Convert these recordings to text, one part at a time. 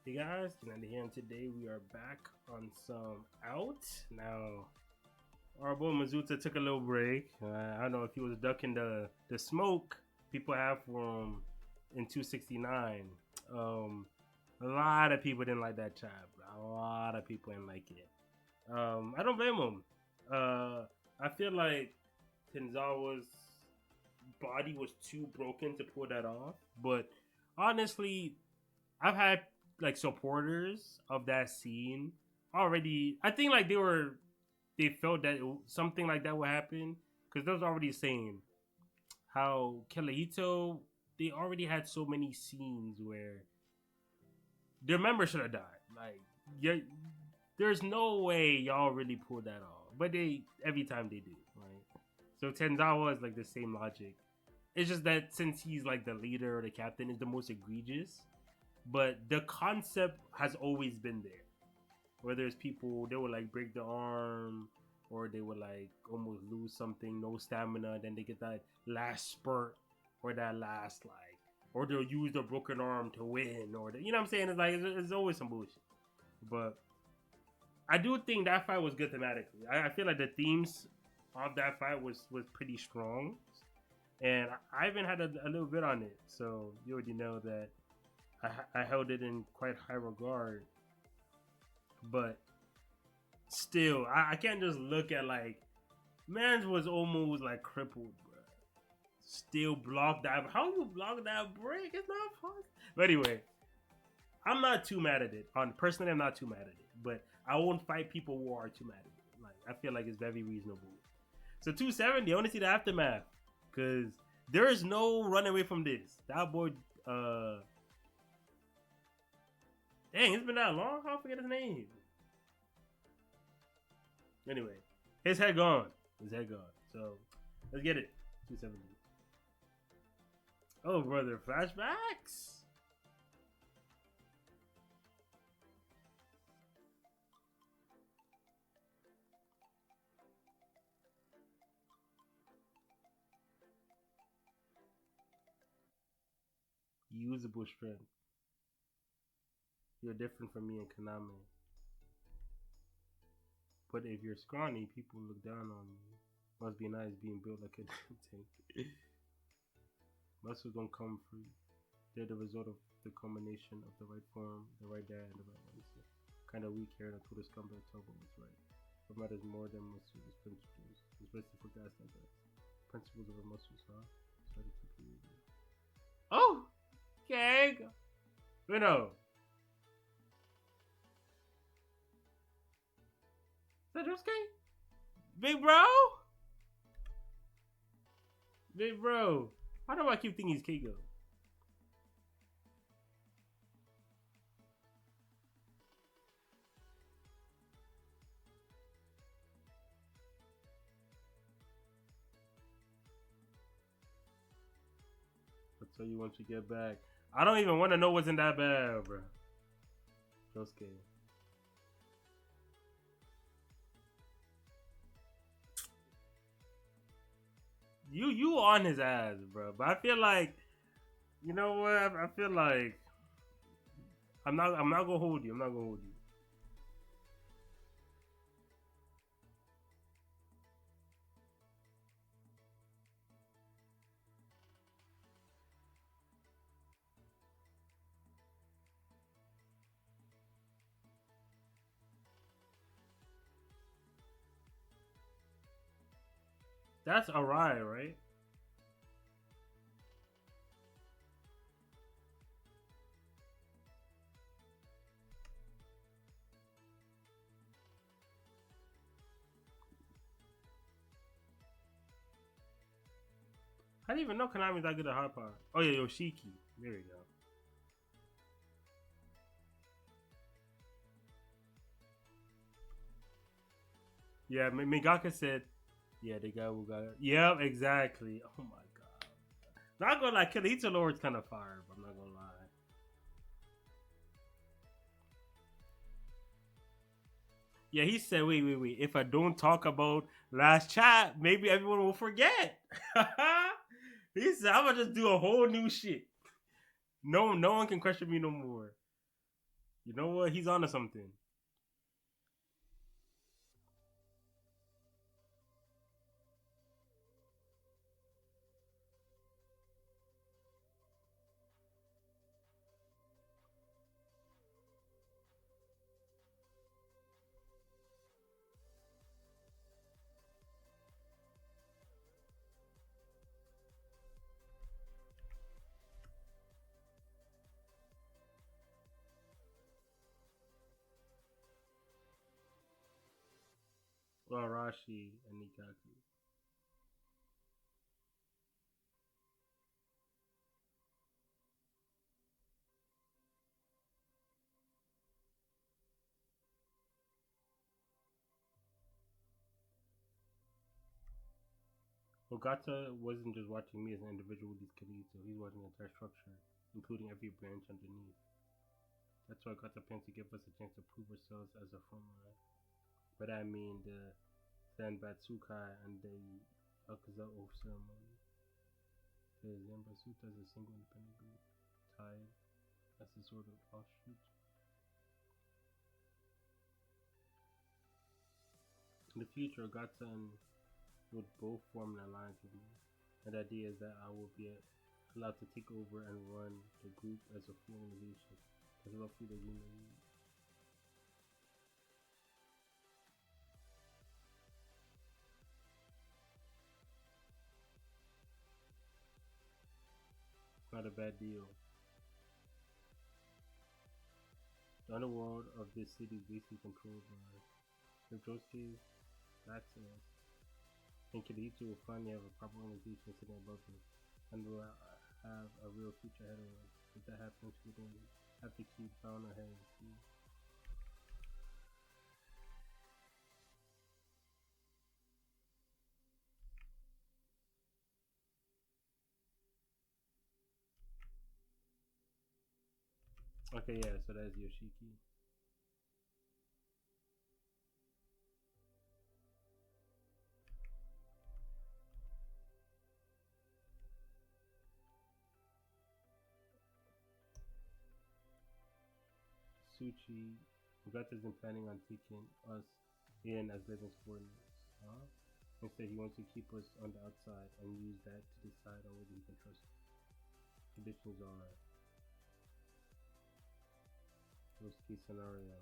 Hey guys, Kananda here, and today we are back on some out. Now, our boy Mizuta took a little break. I don't know if he was ducking the smoke people have for him in 269. Um, a lot of people didn't like that chap. A lot of people didn't like it. I don't blame him. I feel like Tenzawa's body was too broken to pull that off. But honestly, I've had like supporters of that scene already. I think like they felt that something like that would happen because they was already saying how Kelehito they already had so many scenes where their member should have died. Like, yeah, there's no way y'all really pulled that off, but they every time they do, right? So Tenzawa is like the same logic. It's just that since he's like the leader or the captain, is the most egregious. But the concept has always been there. Where there's people they would like break the arm or they would like almost lose something, no stamina, then they get that last spurt or that last like or they'll use the broken arm to win or you know what I'm saying? It's like it's always some bullshit. But I do think that fight was good thematically. I feel like the themes of that fight was pretty strong, and I even had a little bit on it, so you already know that I held it in quite high regard. But still, I can't just look at like man's was almost like crippled, bro. Still block that. How you block that break? It's not possible. But anyway, I'm not too mad at it. On personally, I'm not too mad at it. But I won't fight people who are too mad at it. Like I feel like it's very reasonable. So 270, I want to see the aftermath because there is no running away from this. That boy, dang, it's been that long. I forget his name. Anyway, his head gone. His head gone. So let's get it. 270. Oh, brother, flashbacks. Usable strength. You're different from me and Kaname. But if you're scrawny, people look down on you. Must be nice being built like a tank. Muscles don't come free. They're the result of the combination of the right form, the right diet, and the right mindset. Kind of weak here, and I told the scumbag talk about what's right. What matters more than muscles is principles, especially for guys like us. Principles over muscles, huh? Started to believe it. Oh, okay. You know, is that okay? Big bro, big bro. Why do I keep thinking he's Keiko? I'll tell you once we get back. I don't even want to know what's in that bag, bro. Josuke. You on his ass, bro. But I feel like you know what? I feel like I'm not gonna hold you. I'm not gonna hold you. That's Arai, right? I didn't even know Konami's that good at hot pot. Oh yeah, Yoshiki. There we go. Yeah, Mingaka said, yeah, the guy who got it. Yep, exactly. Oh my god. Not gonna lie, Kirito Lord's kind of fire, but I'm not gonna lie. Yeah, he said, wait. If I don't talk about last chat, maybe everyone will forget. He said, I'm gonna just do a whole new shit. No one can question me no more. You know what? He's onto something. Well, Rashi and Nikaku. Ogata wasn't just watching me as an individual with these Kirito, he's watching the entire structure, including every branch underneath. That's why Ogata plans to give us a chance to prove ourselves as a frontline. But I mean the Zanbatsukai and the Yakuza oath ceremony. The Zanbatsuka is a single independent group, tied as a sort of offshoot. In the future, Ogata and would both form an alliance with me. And the idea is that I will be allowed to take over and run the group as a full organization. That's roughly the unit. Not a bad deal. The underworld of this city is basically controlled by if Josuke backs us, then Kirito will finally have a proper organization sitting above us, and will have a real future ahead of us. If that happens, we don't have to keep bowing our heads. Okay, yeah, so that's Yoshiki. Suchi, Ogata's been planning on taking us in as living subordinates. Huh? Instead, he wants to keep us on the outside and use that to decide on whether he can trust us. Conditions are worst case scenario.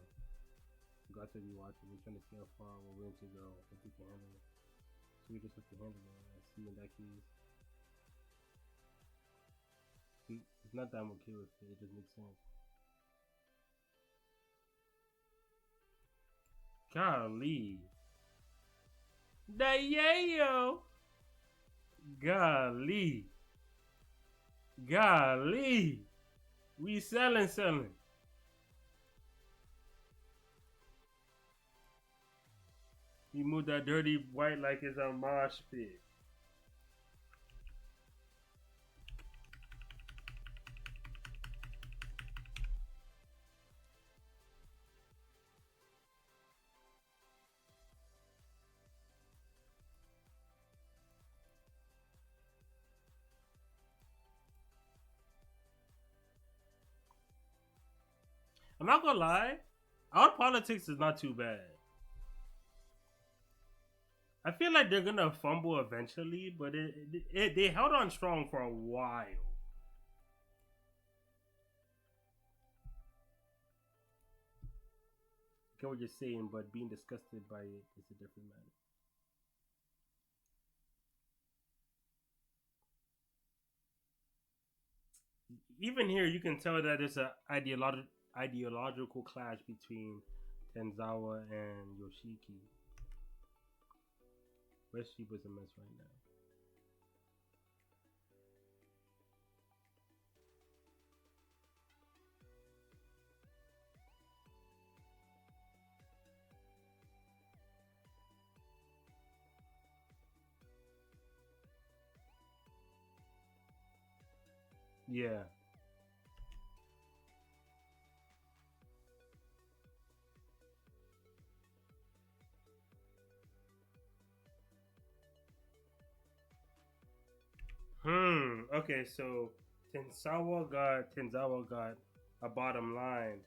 Ogata be watching. We're trying to see how far we're willing to go if we can handle it. So we just have to handle it. I see in that case. It's not that I'm okay with it. It just makes sense. Golly. The yayo. Golly. Golly. We selling. He moved that dirty white like it's a mosh pit. I'm not gonna lie. Our politics is not too bad. I feel like they're gonna fumble eventually, but they held on strong for a while. I get what you're saying, but being disgusted by it is a different matter. Even here, you can tell that there's an ideological clash between Tenzawa and Yoshiki. West Shiba's a mess right now. Yeah. Okay, so Tenzawa got a bottom line.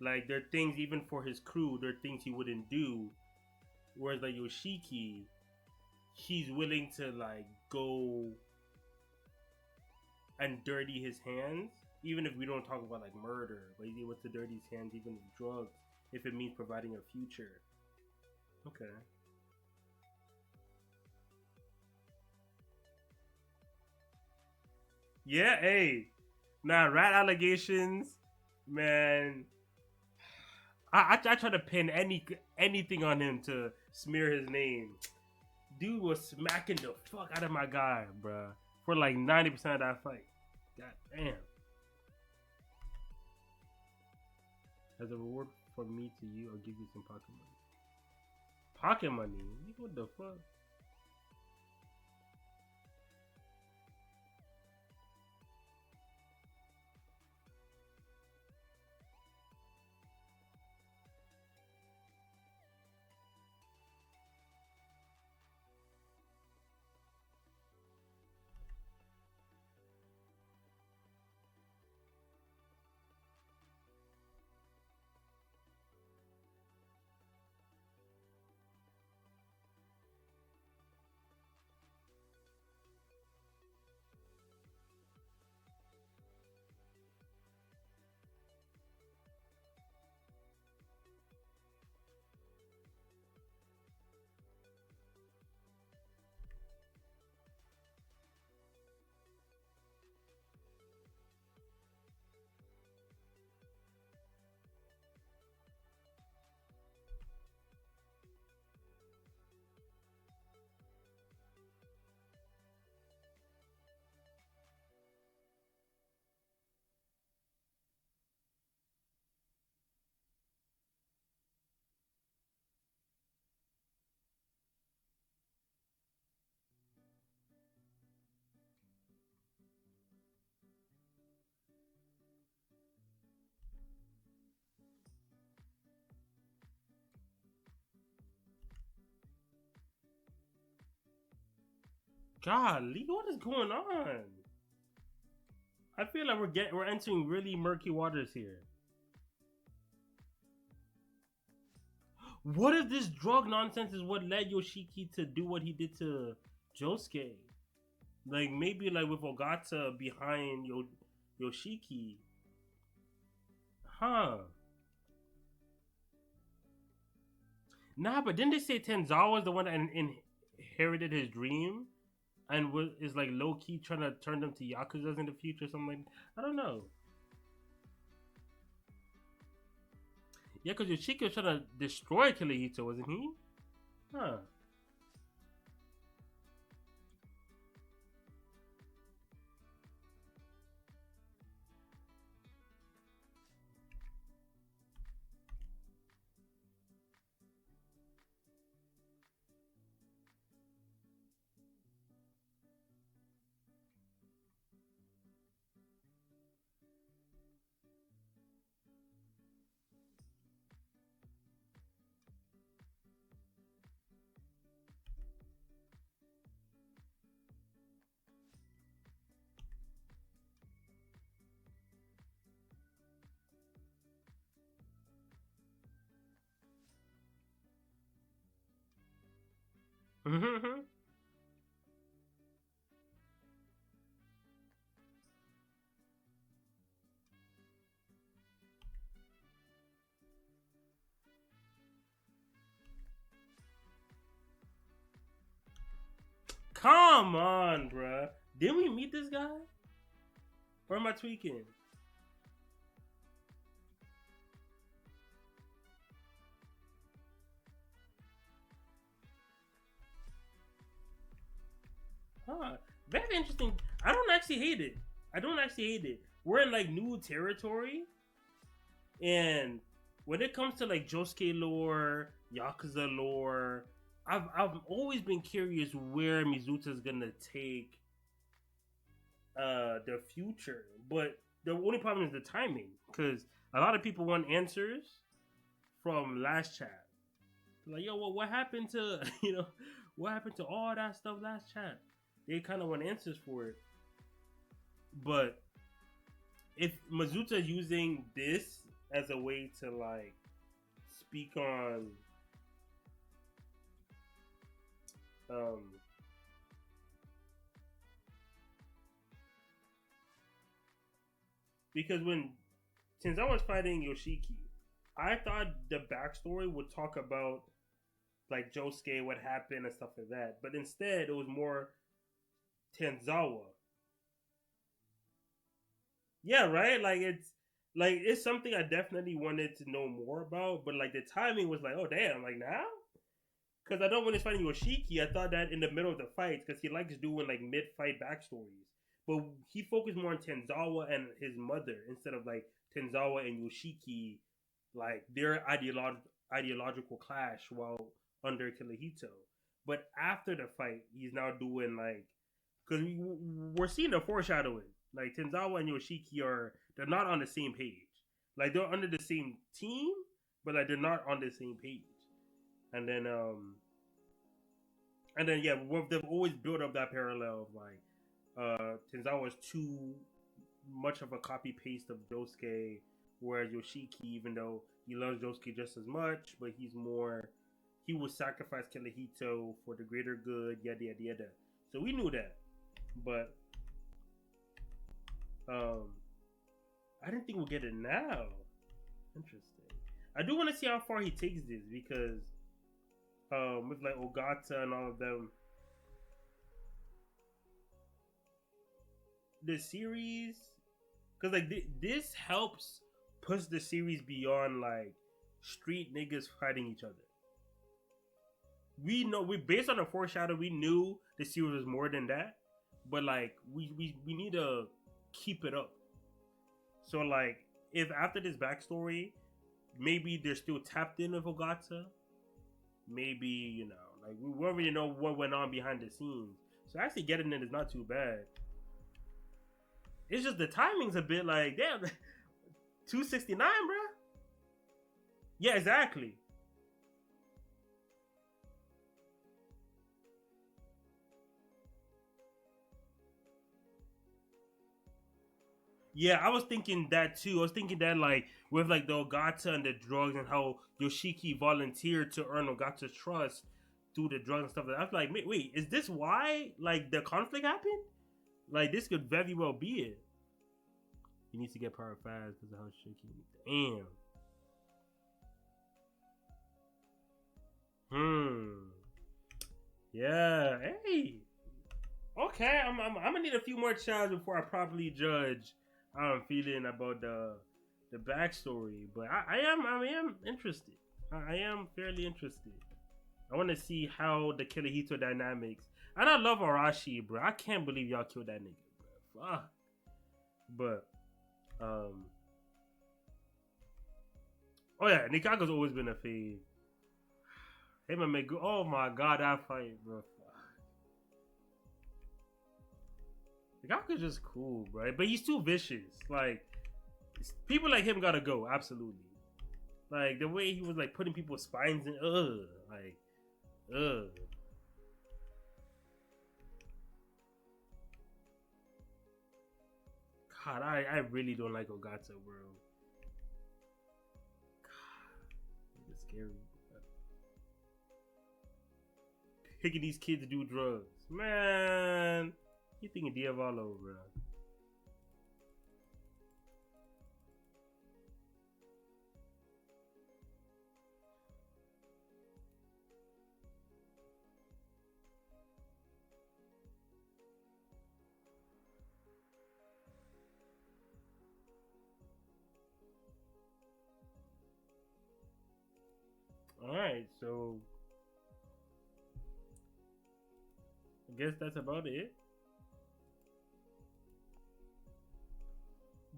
Like there are things even for his crew, there are things he wouldn't do. Whereas like Yoshiki, he's willing to like go and dirty his hands, even if we don't talk about like murder, but he's able to dirty his hands even with drugs if it means providing a future. Okay. Yeah, hey. Nah, rat allegations, man. I try to pin anything on him to smear his name. Dude was smacking the fuck out of my guy, bruh, for like 90% of that fight. God damn. As a reward for me to you, I'll give you some pocket money. Pocket money? What the fuck? Golly, what is going on? I feel like we're entering really murky waters here. What if this drug nonsense is what led Yoshiki to do what he did to Josuke? Like maybe like with Ogata behind Yoshiki, huh? Nah, but didn't they say Tenzawa was the one that inherited his dream and is like low key trying to turn them to Yakuza's in the future, or something like I don't know. Yeah, because Yoshiki was trying to destroy Kirihito, wasn't he? Huh. Come on, bruh. Didn't we meet this guy? Or am I tweaking? Huh. Very interesting. I don't actually hate it. I don't actually hate it. We're in like new territory, and when it comes to like Josuke lore, Yakuza lore, I've always been curious where Mizuta's gonna take the future. But the only problem is the timing, because a lot of people want answers from last chat. Like, yo, what happened to what happened to all that stuff last chat? They kind of want answers for it. But if Mizuta using this as a way to like speak on um because when Tenzan was fighting Yoshiki, I thought the backstory would talk about like Josuke, what happened and stuff like that. But instead, it was more Tenzawa. Yeah, right. Like it's something I definitely wanted to know more about. But like the timing was like, oh damn, like now. Because I don't when it's fighting Yoshiki, I thought that in the middle of the fight because he likes doing like mid-fight backstories. But he focused more on Tenzawa and his mother instead of like Tenzawa and Yoshiki, like their ideological clash while under Kirihito. But after the fight, he's now doing like because we're seeing the foreshadowing. Like Tenzawa and Yoshiki they're not on the same page. Like they're under the same team, but like they're not on the same page. And then yeah, they've always built up that parallel of like Tenzawa is too much of a copy paste of Josuke, whereas Yoshiki, even though he loves Josuke just as much, but he would sacrifice Kirihito for the greater good, yada yada yada. So we knew that, but um, I didn't think we'll get it now. Interesting. I do want to see how far he takes this because with like Ogata and all of them, the series, because like this helps push the series beyond like street niggas fighting each other. We know we based on the foreshadow, we knew the series was more than that, but like we need to keep it up. So like if after this backstory, maybe they're still tapped in with Ogata, maybe like we already know what went on behind the scenes. So actually getting it is not too bad. It's just the timing's a bit like damn, 269, bro. Yeah, exactly. Yeah, I was thinking that too. I was thinking that like with like the Ogata and the drugs and how Yoshiki volunteered to earn Ogata's trust through the drugs and stuff. I was like, wait, is this why like the conflict happened? Like this could very well be it. He needs to get power fast because of how shaky. Damn. Yeah. Hey. Okay. I'm gonna need a few more tries before I properly judge how I'm feeling about the backstory. But I am interested. I am fairly interested. I want to see how the Kirihito dynamics. And I love Arashi, bro. I can't believe y'all killed that nigga, bro. Fuck. But um. Oh yeah, Nikaga's always been a fave. Him and Megu. Oh my god, that fight, bro. Nikaga's just cool, bro. But he's too vicious. Like people like him gotta go. Absolutely. Like the way he was like putting people's spines in. Like, ugh. God, I really don't like Ogata, bro. God, it's scary. Picking these kids to do drugs, man. You thinking Diavolo, bro? All right, so I guess that's about it.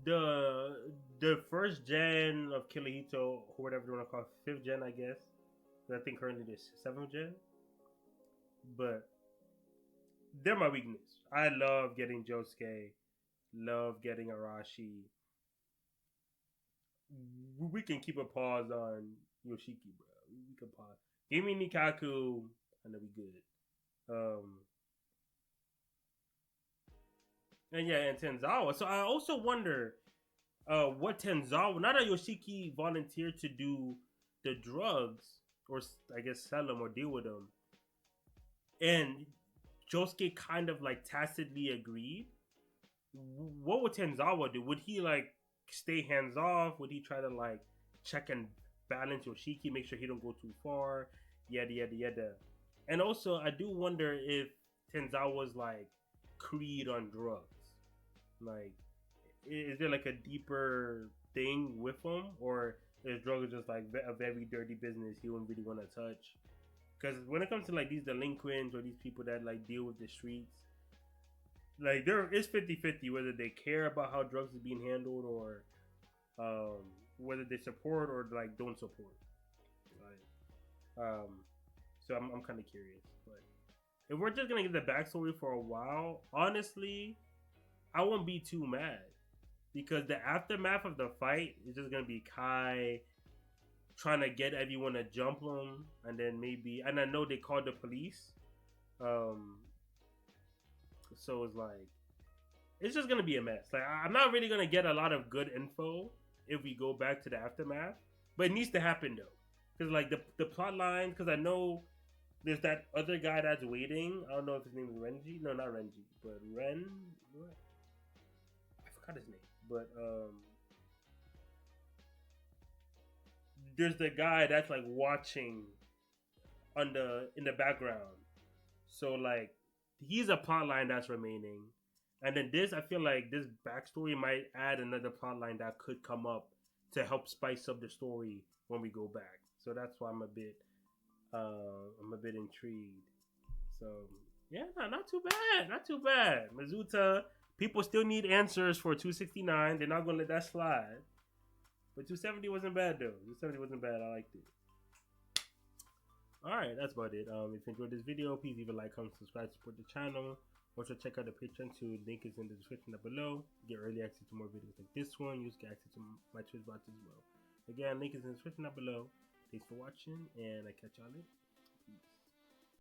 The first gen of Kirihito, or whatever you want to call it, fifth gen, I guess. I think currently this seventh gen, but they're my weakness. I love getting Josuke, love getting Arashi. We can keep a pause on Yoshiki, bro. We can pause. Give me Nikaku, and then we good. And yeah, and Tenzawa. So I also wonder what Tenzawa, not that Yoshiki volunteered to do the drugs, or I guess sell them or deal with them, and Josuke kind of like tacitly agreed. What would Tenzawa do? Would he like stay hands off? Would he try to like check and balance Yoshiki, make sure he don't go too far? Yada yada yada. And also, I do wonder if Tenzawa's like creed on drugs. Like, is there like a deeper thing with him, or is drugs just like a very dirty business he wouldn't really want to touch? Because when it comes to like these delinquents or these people that like deal with the streets, like there is 50-50 whether they care about how drugs is being handled, or whether they support or like don't support. Like, so I'm kind of curious. But if we're just gonna get the backstory for a while, honestly, I won't be too mad because the aftermath of the fight is just gonna be Kai trying to get everyone to jump him, and then maybe, and I know they called the police, um, so it's like it's just gonna be a mess. Like I'm not really gonna get a lot of good info if we go back to the aftermath, but it needs to happen though, because like the plot line, because I know there's that other guy that's waiting. I don't know if his name is Renji. No, not Renji, but Ren. What? I forgot his name, but there's the guy that's like watching on the in the background. So like he's a plot line that's remaining. And then this, I feel like this backstory might add another plot line that could come up to help spice up the story when we go back. So that's why I'm a bit intrigued. So yeah, not too bad, not too bad. Mizuta, people still need answers for 269. They're not gonna let that slide. But 270 wasn't bad though. 270 wasn't bad. I liked it. Alright, that's about it. If you enjoyed this video, please leave a like, comment, subscribe, support the channel. Also check out the Patreon too. Link is in the description down below. Get early access to more videos like this one. You get access to my Twitch bots as well. Again, link is in the description down below. Thanks for watching, and I catch y'all later.